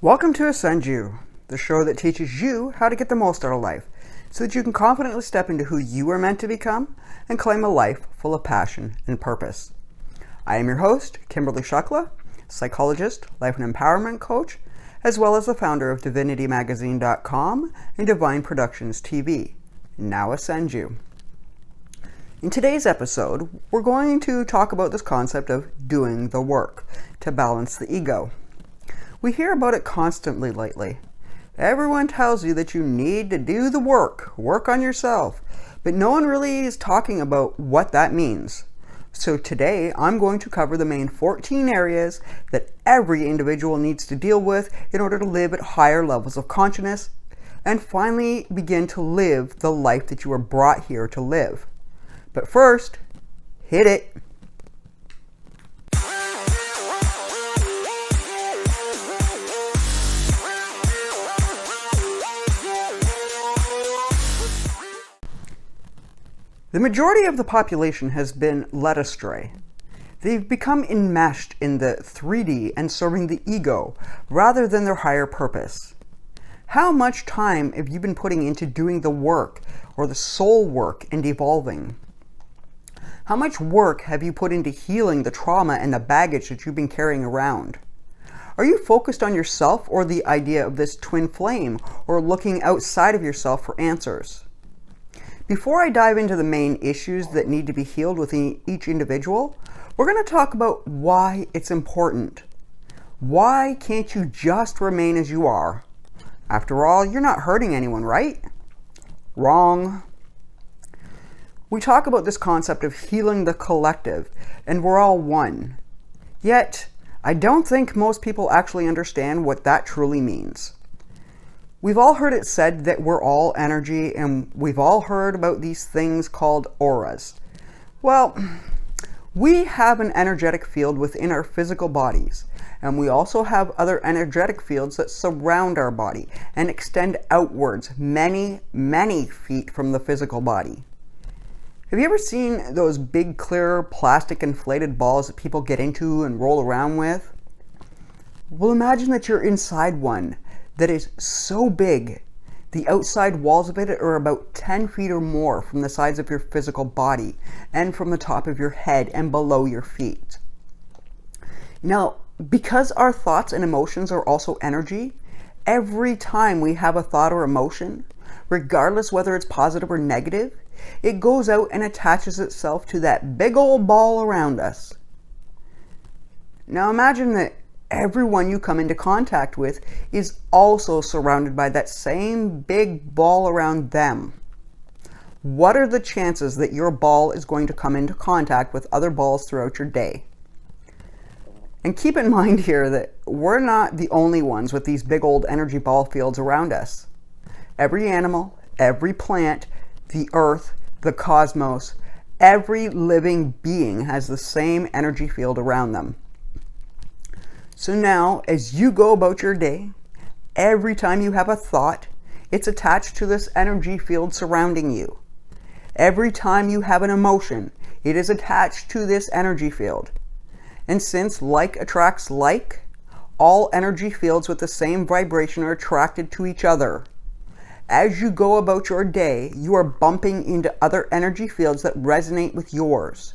Welcome to Ascend You, the show that teaches you how to get the most out of life so that you can confidently step into who you are meant to become and claim a life full of passion and purpose. I am your host, Kimberly Shukla, psychologist, life and empowerment coach, as well as the founder of DivinityMagazine.com and Divine Productions TV. Now Ascend You. In today's episode, we're going to talk about this concept of doing the work to balance the ego. We hear about it constantly lately. Everyone tells you that you need to do the work on yourself, but no one really is talking about what that means. So today, I'm going to cover the main 14 areas that every individual needs to deal with in order to live at higher levels of consciousness and finally begin to live the life that you were brought here to live. But first, hit it. The majority of the population has been led astray. They've become enmeshed in the 3D and serving the ego rather than their higher purpose. How much time have you been putting into doing the work or the soul work and evolving? How much work have you put into healing the trauma and the baggage that you've been carrying around? Are you focused on yourself or the idea of this twin flame or looking outside of yourself for answers? Before I dive into the main issues that need to be healed within each individual, we're going to talk about why it's important. Why can't you just remain as you are? After all, you're not hurting anyone, right? Wrong. We talk about this concept of healing the collective, and we're all one. Yet, I don't think most people actually understand what that truly means. We've all heard it said that we're all energy, and we've all heard about these things called auras. Well, we have an energetic field within our physical bodies, and we also have other energetic fields that surround our body and extend outwards many, many feet from the physical body. Have you ever seen those big, clear, plastic inflated balls that people get into and roll around with? Well, imagine that you're inside one that is so big, the outside walls of it are about 10 feet or more from the sides of your physical body and from the top of your head and below your feet. Now, because our thoughts and emotions are also energy, every time we have a thought or emotion, regardless whether it's positive or negative, it goes out and attaches itself to that big old ball around us. Now imagine that everyone you come into contact with is also surrounded by that same big ball around them. What are the chances that your ball is going to come into contact with other balls throughout your day? And keep in mind here that we're not the only ones with these big old energy ball fields around us. Every animal, every plant, the earth, the cosmos, every living being has the same energy field around them. So now, as you go about your day, every time you have a thought, it's attached to this energy field surrounding you. Every time you have an emotion, it is attached to this energy field. And since like attracts like, all energy fields with the same vibration are attracted to each other. As you go about your day, you are bumping into other energy fields that resonate with yours.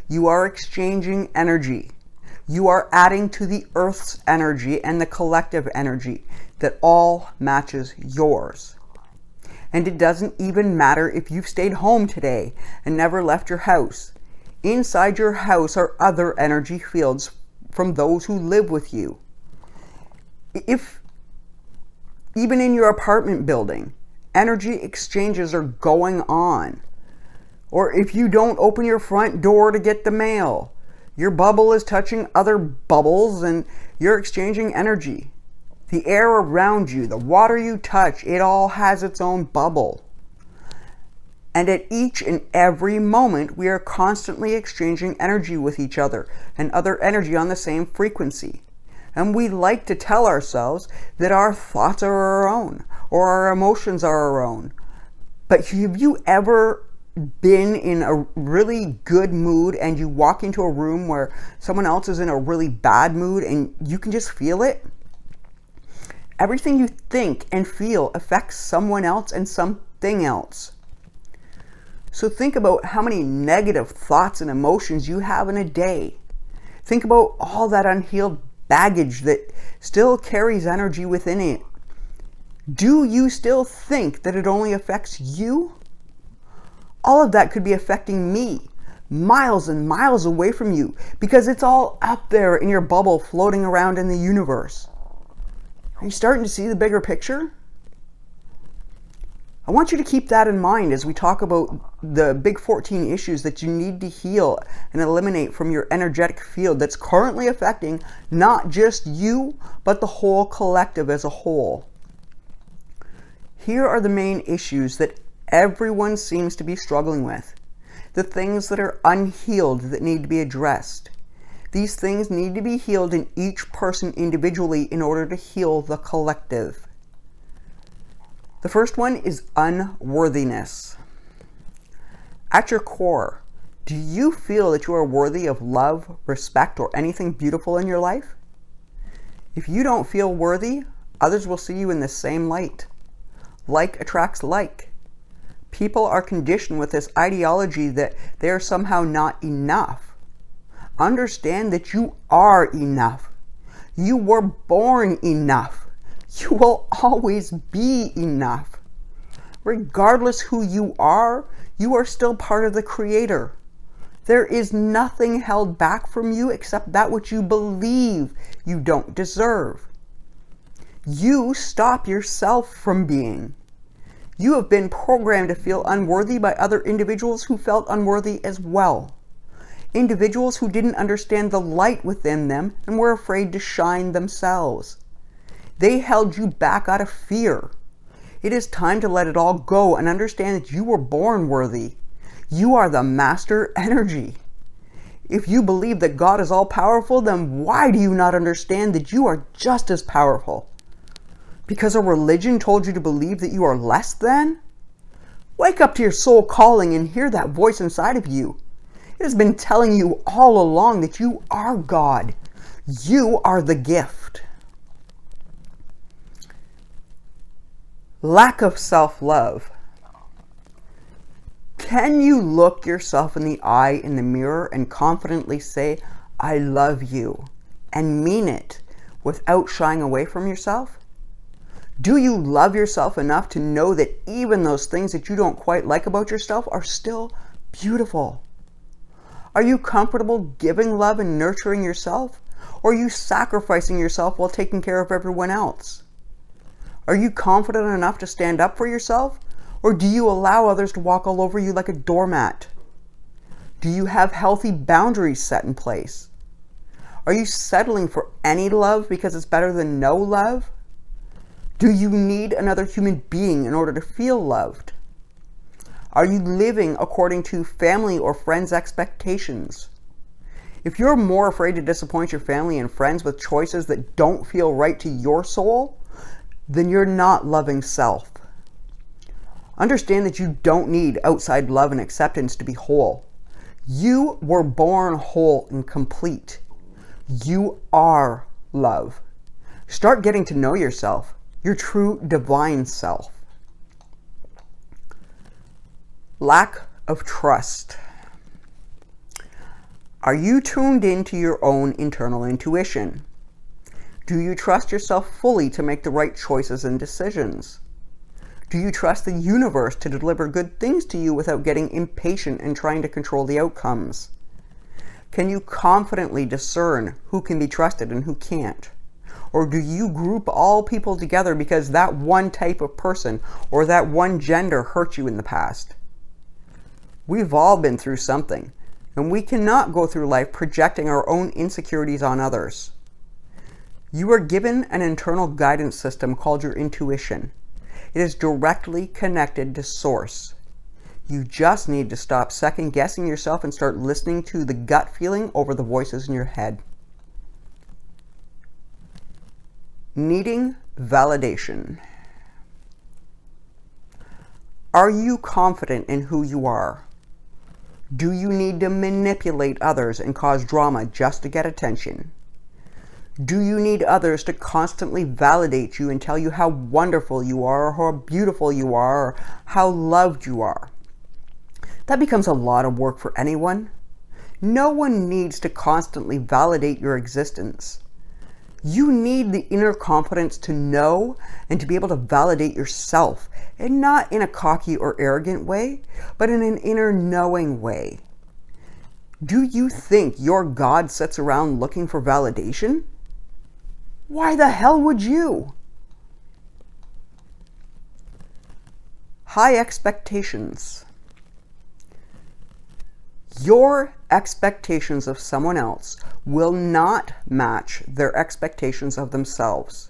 You are exchanging energy. You are adding to the Earth's energy and the collective energy that all matches yours. And it doesn't even matter if you've stayed home today and never left your house. Inside your house are other energy fields from those who live with you. If even in your apartment building, energy exchanges are going on. Or if you don't open your front door to get the mail, your bubble is touching other bubbles and you're exchanging energy. The air around you, the water you touch, it all has its own bubble. And at each and every moment, we are constantly exchanging energy with each other and other energy on the same frequency. And we like to tell ourselves that our thoughts are our own or our emotions are our own. But have you ever been in a really good mood and you walk into a room where someone else is in a really bad mood and you can just feel it? Everything you think and feel affects someone else and something else. So think about how many negative thoughts and emotions you have in a day. Think about all that unhealed baggage that still carries energy within it. Do you still think that it only affects you? All of that could be affecting me, miles and miles away from you, because it's all up there in your bubble floating around in the universe. Are you starting to see the bigger picture? I want you to keep that in mind as we talk about the big 14 issues that you need to heal and eliminate from your energetic field that's currently affecting not just you, but the whole collective as a whole. Here are the main issues that everyone seems to be struggling with. The things that are unhealed that need to be addressed. These things need to be healed in each person individually in order to heal the collective. The first one is unworthiness. At your core, do you feel that you are worthy of love, respect, or anything beautiful in your life? If you don't feel worthy, others will see you in the same light. Like attracts like. People are conditioned with this ideology that they are somehow not enough. Understand that you are enough. You were born enough. You will always be enough. Regardless who you are still part of the Creator. There is nothing held back from you except that which you believe you don't deserve. You stop yourself from being. You have been programmed to feel unworthy by other individuals who felt unworthy as well. Individuals who didn't understand the light within them and were afraid to shine themselves. They held you back out of fear. It is time to let it all go and understand that you were born worthy. You are the master energy. If you believe that God is all powerful, then why do you not understand that you are just as powerful? Because a religion told you to believe that you are less than? Wake up to your soul calling and hear that voice inside of you. It has been telling you all along that you are God. You are the gift. Lack of self-love. Can you look yourself in the eye in the mirror and confidently say, I love you, and mean it without shying away from yourself? Do you love yourself enough to know that even those things that you don't quite like about yourself are still beautiful? Are you comfortable giving love and nurturing yourself? Or are you sacrificing yourself while taking care of everyone else? Are you confident enough to stand up for yourself? Or do you allow others to walk all over you like a doormat? Do you have healthy boundaries set in place? Are you settling for any love because it's better than no love? Do you need another human being in order to feel loved? Are you living according to family or friends' expectations? If you're more afraid to disappoint your family and friends with choices that don't feel right to your soul, then you're not loving self. Understand that you don't need outside love and acceptance to be whole. You were born whole and complete. You are love. Start getting to know yourself, your true divine self. Lack of trust. Are you tuned into your own internal intuition? Do you trust yourself fully to make the right choices and decisions? Do you trust the universe to deliver good things to you without getting impatient and trying to control the outcomes? Can you confidently discern who can be trusted and who can't? Or do you group all people together because that one type of person or that one gender hurt you in the past? We've all been through something, and we cannot go through life projecting our own insecurities on others. You are given an internal guidance system called your intuition. It is directly connected to Source. You just need to stop second guessing yourself and start listening to the gut feeling over the voices in your head. Needing validation. Are you confident in who you are? Do you need to manipulate others and cause drama just to get attention? Do you need others to constantly validate you and tell you how wonderful you are, or how beautiful you are, or how loved you are? That becomes a lot of work for anyone. No one needs to constantly validate your existence. You need the inner confidence to know and to be able to validate yourself, and not in a cocky or arrogant way, but in an inner knowing way. Do you think your God sits around looking for validation? Why the hell would you? High expectations. Your expectations of someone else will not match their expectations of themselves.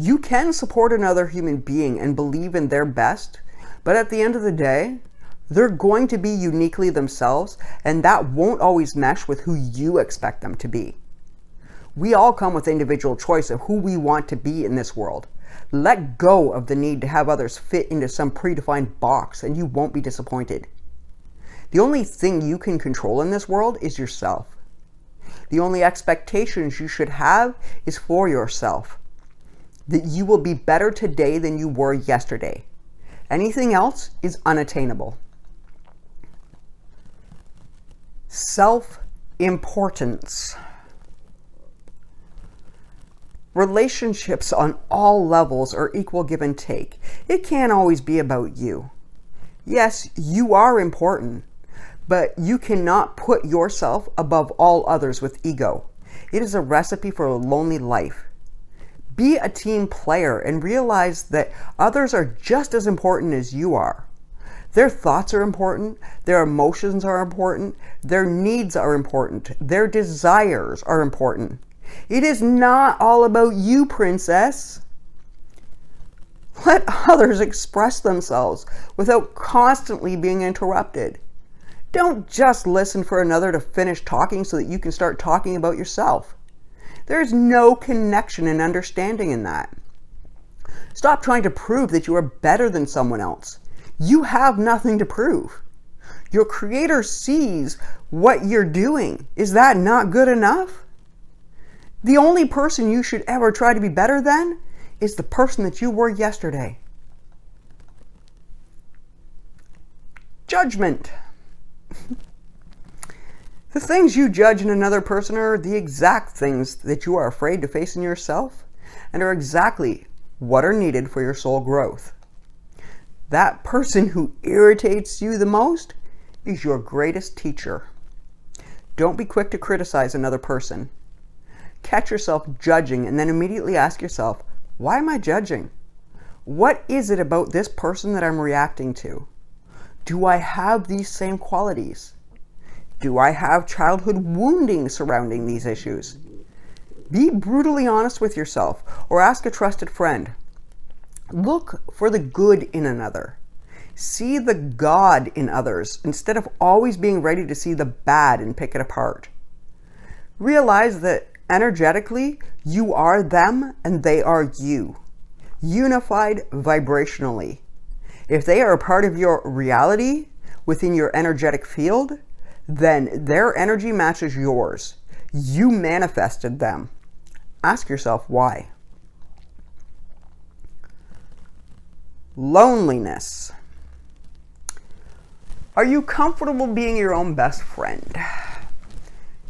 You can support another human being and believe in their best, but at the end of the day, they're going to be uniquely themselves, and that won't always mesh with who you expect them to be. We all come with individual choice of who we want to be in this world. Let go of the need to have others fit into some predefined box, and you won't be disappointed. The only thing you can control in this world is yourself. The only expectations you should have is for yourself. That you will be better today than you were yesterday. Anything else is unattainable. Self-importance. Relationships on all levels are equal give and take. It can't always be about you. Yes, you are important, but you cannot put yourself above all others with ego. It is a recipe for a lonely life. Be a team player and realize that others are just as important as you are. Their thoughts are important, their emotions are important, their needs are important, their desires are important. It is not all about you, princess. Let others express themselves without constantly being interrupted. Don't just listen for another to finish talking so that you can start talking about yourself. There is no connection and understanding in that. Stop trying to prove that you are better than someone else. You have nothing to prove. Your Creator sees what you're doing. Is that not good enough? The only person you should ever try to be better than is the person that you were yesterday. Judgment. The things you judge in another person are the exact things that you are afraid to face in yourself, and are exactly what are needed for your soul growth. That person who irritates you the most is your greatest teacher. Don't be quick to criticize another person. Catch yourself judging and then immediately ask yourself, why am I judging? What is it about this person that I'm reacting to? Do I have these same qualities? Do I have childhood wounding surrounding these issues? Be brutally honest with yourself, or ask a trusted friend. Look for the good in another. See the God in others instead of always being ready to see the bad and pick it apart. Realize that energetically, you are them and they are you, unified vibrationally. If they are a part of your reality within your energetic field, then their energy matches yours. You manifested them. Ask yourself why. Loneliness. Are you comfortable being your own best friend?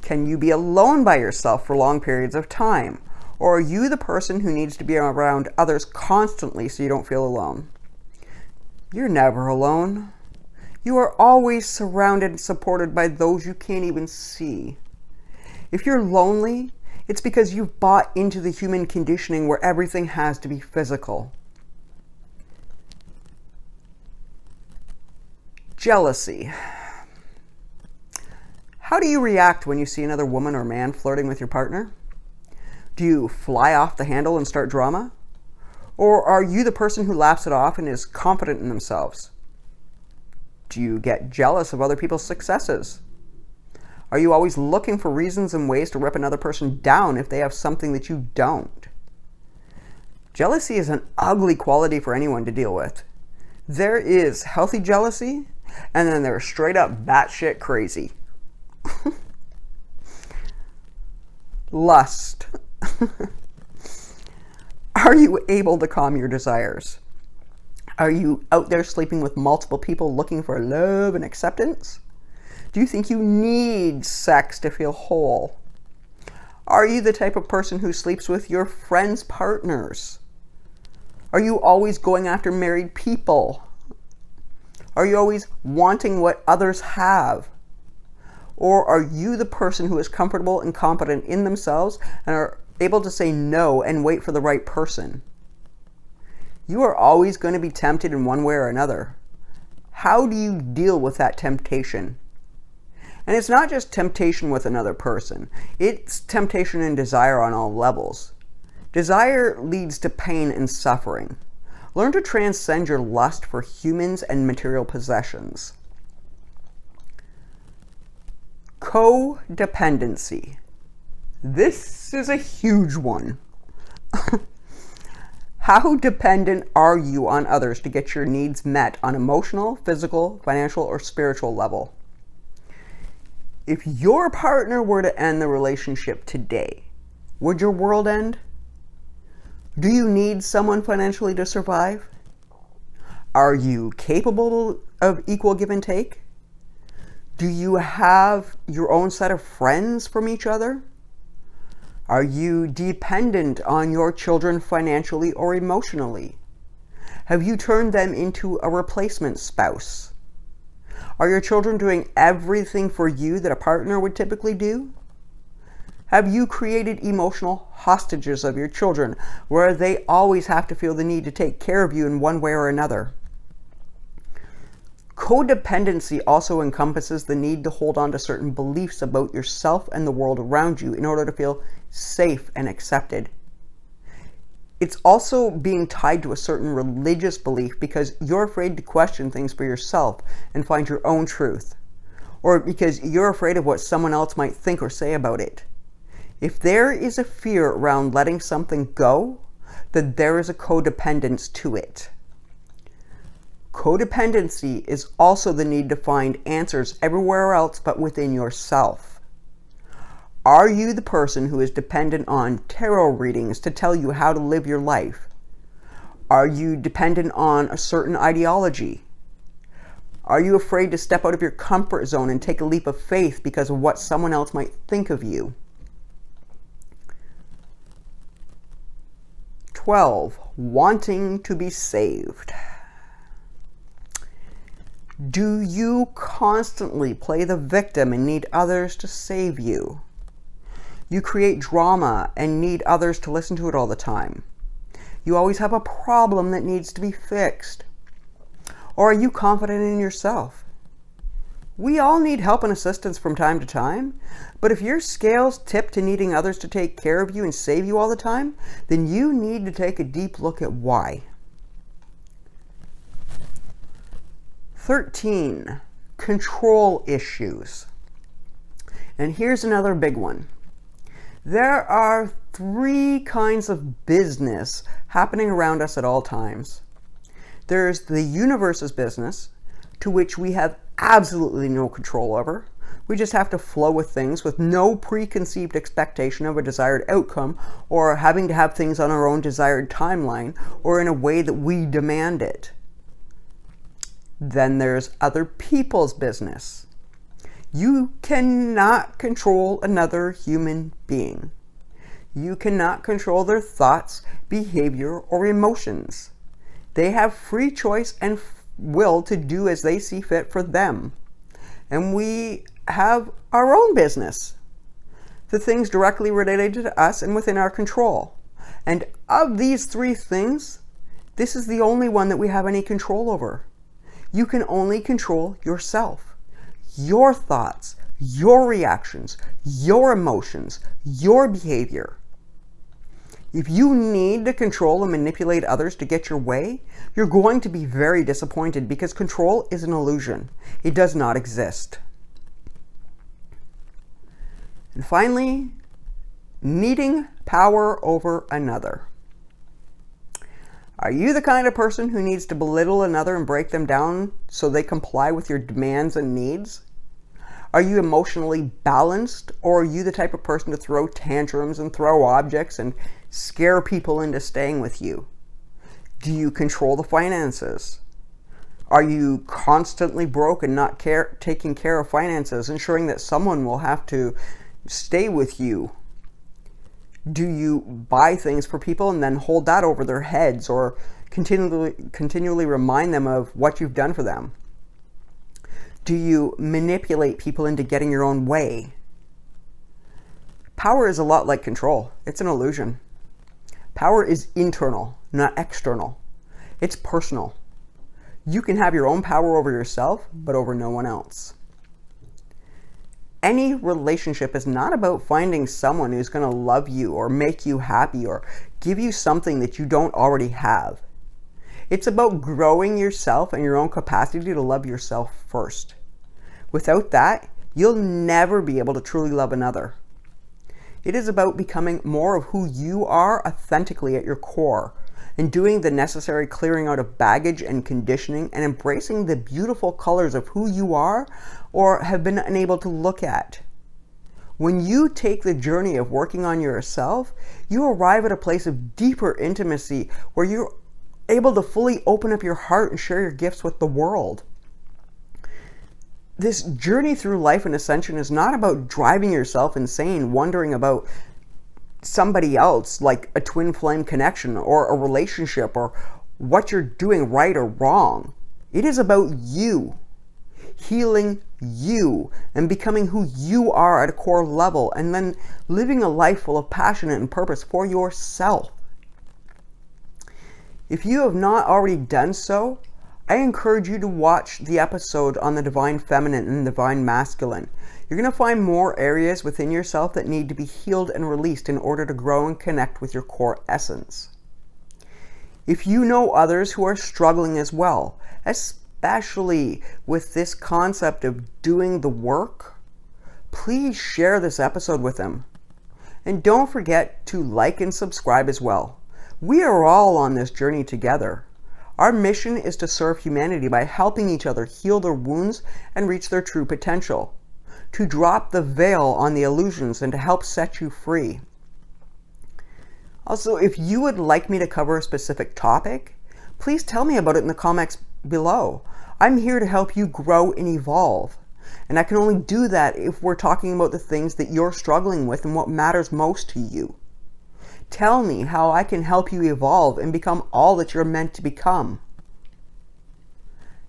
Can you be alone by yourself for long periods of time? Or are you the person who needs to be around others constantly so you don't feel alone? You're never alone. You are always surrounded and supported by those you can't even see. If you're lonely, it's because you've bought into the human conditioning where everything has to be physical. Jealousy. How do you react when you see another woman or man flirting with your partner? Do you fly off the handle and start drama? Or are you the person who laughs it off and is confident in themselves? Do you get jealous of other people's successes? Are you always looking for reasons and ways to rip another person down if they have something that you don't? Jealousy is an ugly quality for anyone to deal with. There is healthy jealousy, and then there's straight up batshit crazy. Lust. Are you able to calm your desires? Are you out there sleeping with multiple people looking for love and acceptance? Do you think you need sex to feel whole? Are you the type of person who sleeps with your friends' partners? Are you always going after married people? Are you always wanting what others have? Or are you the person who is comfortable and competent in themselves and are able to say no and wait for the right person? You are always going to be tempted in one way or another. How do you deal with that temptation? And it's not just temptation with another person. It's temptation and desire on all levels. Desire leads to pain and suffering. Learn to transcend your lust for humans and material possessions. Codependency. This is a huge one. How dependent are you on others to get your needs met on emotional, physical, financial, or spiritual level? If your partner were to end the relationship today, would your world end? Do you need someone financially to survive? Are you capable of equal give and take? Do you have your own set of friends from each other? Are you dependent on your children financially or emotionally? Have you turned them into a replacement spouse? Are your children doing everything for you that a partner would typically do? Have you created emotional hostages of your children where they always have to feel the need to take care of you in one way or another? Codependency also encompasses the need to hold on to certain beliefs about yourself and the world around you in order to feel safe and accepted. It's also being tied to a certain religious belief because you're afraid to question things for yourself and find your own truth, or because you're afraid of what someone else might think or say about it. If there is a fear around letting something go, then there is a codependence to it. Codependency is also the need to find answers everywhere else but within yourself. Are you the person who is dependent on tarot readings to tell you how to live your life? Are you dependent on a certain ideology? Are you afraid to step out of your comfort zone and take a leap of faith because of what someone else might think of you? 12. Wanting to be saved. Do you constantly play the victim and need others to save you? You create drama and need others to listen to it all the time. You always have a problem that needs to be fixed. Or are you confident in yourself? We all need help and assistance from time to time, but if your scales tip to needing others to take care of you and save you all the time, then you need to take a deep look at why. 13. Control issues. And here's another big one. There are 3 kinds of business happening around us at all times. There's the universe's business, to which we have absolutely no control over. We just have to flow with things with no preconceived expectation of a desired outcome or having to have things on our own desired timeline or in a way that we demand it. Then there's other people's business. You cannot control another human being. You cannot control their thoughts, behavior, or emotions. They have free choice and will to do as they see fit for them. And we have our own business. The things directly related to us and within our control. And of these 3 things, this is the only one that we have any control over. You can only control yourself. Your thoughts, your reactions, your emotions, your behavior. If you need to control and manipulate others to get your way, you're going to be very disappointed because control is an illusion. It does not exist. And finally, needing power over another. Are you the kind of person who needs to belittle another and break them down so they comply with your demands and needs? Are you emotionally balanced, or are you the type of person to throw tantrums and throw objects and scare people into staying with you? Do you control the finances? Are you constantly broke and not taking care of finances, ensuring that someone will have to stay with you? Do you buy things for people and then hold that over their heads, or continually remind them of what you've done for them? Do you manipulate people into getting your own way? Power is a lot like control. It's an illusion. Power is internal, not external. It's personal. You can have your own power over yourself, but over no one else. Any relationship is not about finding someone who's going to love you or make you happy or give you something that you don't already have. It's about growing yourself and your own capacity to love yourself first. Without that, you'll never be able to truly love another. It is about becoming more of who you are authentically at your core, and doing the necessary clearing out of baggage and conditioning, and embracing the beautiful colors of who you are or have been unable to look at. When you take the journey of working on yourself, you arrive at a place of deeper intimacy where you're able to fully open up your heart and share your gifts with the world. This journey through life and ascension is not about driving yourself insane, wondering about somebody else, like a twin flame connection or a relationship or what you're doing right or wrong. It is about you, healing you and becoming who you are at a core level, and then living a life full of passion and purpose for yourself. If you have not already done so, I encourage you to watch the episode on the Divine Feminine and Divine Masculine. You're going to find more areas within yourself that need to be healed and released in order to grow and connect with your core essence. If you know others who are struggling as well, especially with this concept of doing the work, please share this episode with them. And don't forget to like and subscribe as well. We are all on this journey together. Our mission is to serve humanity by helping each other heal their wounds and reach their true potential, to drop the veil on the illusions and to help set you free. Also, if you would like me to cover a specific topic, please tell me about it in the comments below. I'm here to help you grow and evolve. And I can only do that if we're talking about the things that you're struggling with and what matters most to you. Tell me how I can help you evolve and become all that you're meant to become.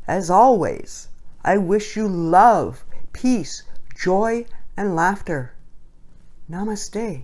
As always, I wish you love, peace, joy, and laughter. Namaste.